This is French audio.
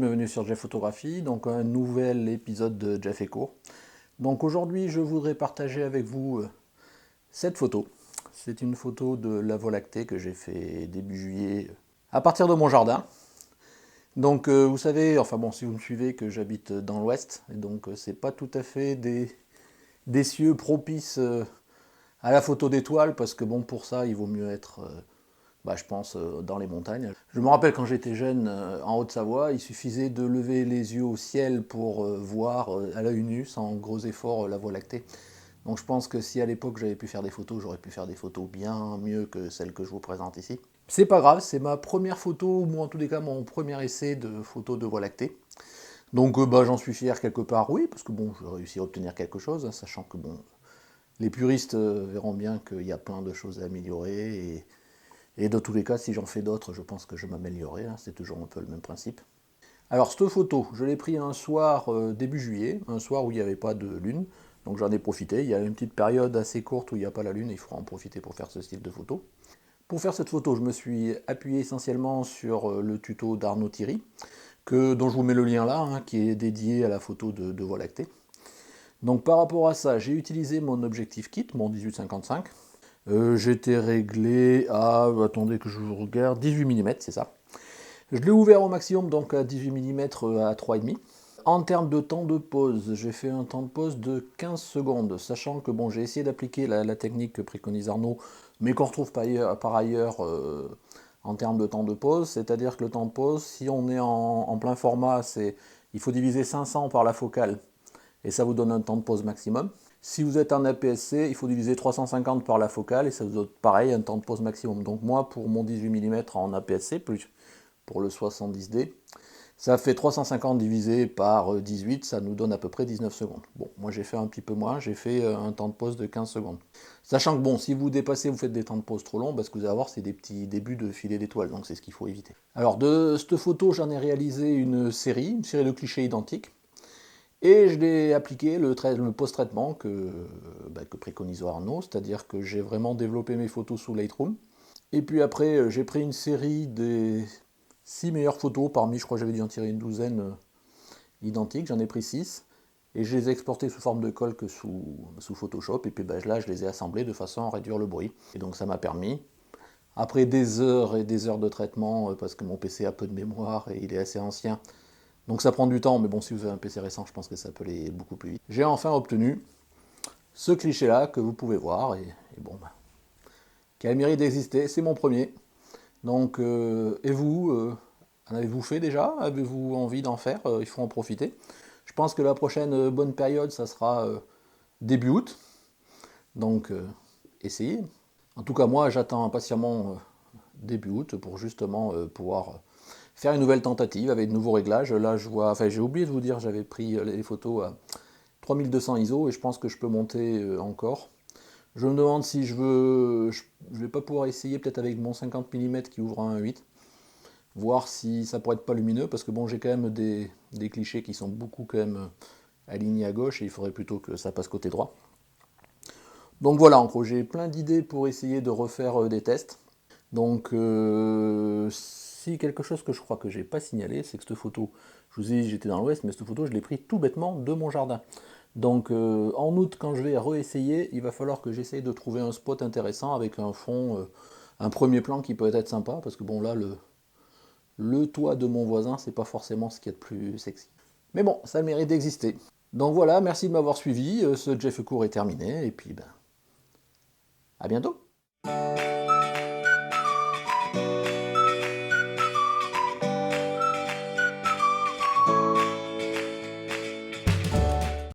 bienvenue sur Jeff Photographie, donc un nouvel épisode de Jeff Eco. Donc aujourd'hui je voudrais partager avec vous cette photo. C'est une photo de la Voie lactée que j'ai fait début juillet à partir de mon jardin. Donc vous savez, enfin bon, si vous me suivez, que j'habite dans l'ouest, et donc c'est pas tout à fait des cieux propices à la photo d'étoiles, parce que bon, pour ça il vaut mieux être je pense, dans les montagnes. Je me rappelle quand j'étais jeune, en Haute-Savoie, il suffisait de lever les yeux au ciel pour voir à l'œil nu, sans gros efforts, la Voie lactée. Donc je pense que si à l'époque j'avais pu faire des photos, j'aurais pu faire des photos bien mieux que celles que je vous présente ici. C'est pas grave, c'est ma première photo, ou en tous les cas mon premier essai de photo de Voie lactée. Donc j'en suis fier quelque part, oui, parce que bon, j'ai réussi à obtenir quelque chose, hein, sachant que bon, les puristes verront bien qu'il y a plein de choses à améliorer, et dans tous les cas, si j'en fais d'autres, je pense que je m'améliorerai, hein, c'est toujours un peu le même principe. Alors cette photo, je l'ai prise un soir début juillet, un soir où il n'y avait pas de lune, donc j'en ai profité. Il y a une petite période assez courte où il n'y a pas la lune, il faudra en profiter pour faire ce style de photo. Pour faire cette photo, je me suis appuyé essentiellement sur le tuto d'Arnaud Thierry, dont je vous mets le lien là, hein, qui est dédié à la photo de Voie lactée. Donc par rapport à ça, j'ai utilisé mon objectif kit, mon 18-55. J'étais réglé à, attendez que je vous regarde, 18 mm, c'est ça. Je l'ai ouvert au maximum, donc à 18 mm à 3,5. En termes de temps de pause, j'ai fait un temps de pause de 15 secondes, sachant que bon, j'ai essayé d'appliquer la technique que préconise Arnaud, mais qu'on retrouve par ailleurs en termes de temps de pause, c'est-à-dire que le temps de pause, si on est en plein format, il faut diviser 500 par la focale, et ça vous donne un temps de pause maximum. Si vous êtes en APS-C, il faut diviser 350 par la focale, et ça vous donne pareil, un temps de pause maximum. Donc moi, pour mon 18 mm en APS-C, plus pour le 70D, ça fait 350 divisé par 18, ça nous donne à peu près 19 secondes. Bon, moi j'ai fait un petit peu moins, j'ai fait un temps de pause de 15 secondes. Sachant que bon, si vous dépassez, vous faites des temps de pause trop longs, parce que vous allez voir, c'est des petits débuts de filet d'étoiles, donc c'est ce qu'il faut éviter. Alors de cette photo, j'en ai réalisé une série de clichés identiques. Et je l'ai appliqué le post-traitement que préconise Arnaud, c'est-à-dire que j'ai vraiment développé mes photos sous Lightroom. Et puis après, j'ai pris une série des 6 meilleures photos, parmi, je crois que j'avais dû en tirer une douzaine identiques, j'en ai pris 6, et je les ai exportées sous forme de calque sous Photoshop, et puis là je les ai assemblées de façon à réduire le bruit. Et donc ça m'a permis, après des heures et des heures de traitement, parce que mon PC a peu de mémoire et il est assez ancien, donc ça prend du temps, mais bon, si vous avez un PC récent, je pense que ça peut aller beaucoup plus vite. J'ai enfin obtenu ce cliché-là que vous pouvez voir, et bon, qui a le mérite d'exister, c'est mon premier. Donc, et vous, en avez-vous fait déjà? Avez-vous envie d'en faire? Il faut en profiter. Je pense que la prochaine bonne période, ça sera début août. Donc, essayez. En tout cas, moi, j'attends impatiemment début août pour justement pouvoir faire une nouvelle tentative avec de nouveaux réglages. Là, j'ai oublié de vous dire, j'avais pris les photos à 3200 ISO et je pense que je peux monter encore. Je me demande si je vais pas pouvoir essayer peut-être avec mon 50 mm qui ouvre à 1.8, voir si ça pourrait être pas lumineux, parce que bon, j'ai quand même des clichés qui sont beaucoup quand même alignés à gauche et il faudrait plutôt que ça passe côté droit. Donc voilà, en gros, j'ai plein d'idées pour essayer de refaire des tests. Donc si quelque chose que je crois que j'ai pas signalé, c'est que cette photo, je vous ai dit j'étais dans l'ouest, mais cette photo je l'ai prise tout bêtement de mon jardin. Donc en août, quand je vais réessayer, il va falloir que j'essaye de trouver un spot intéressant avec un fond, un premier plan qui peut être sympa, parce que bon là, le toit de mon voisin, c'est pas forcément ce qu'il y a de plus sexy. Mais bon, ça mérite d'exister. Donc voilà, merci de m'avoir suivi, ce Jeff court est terminé, et puis à bientôt.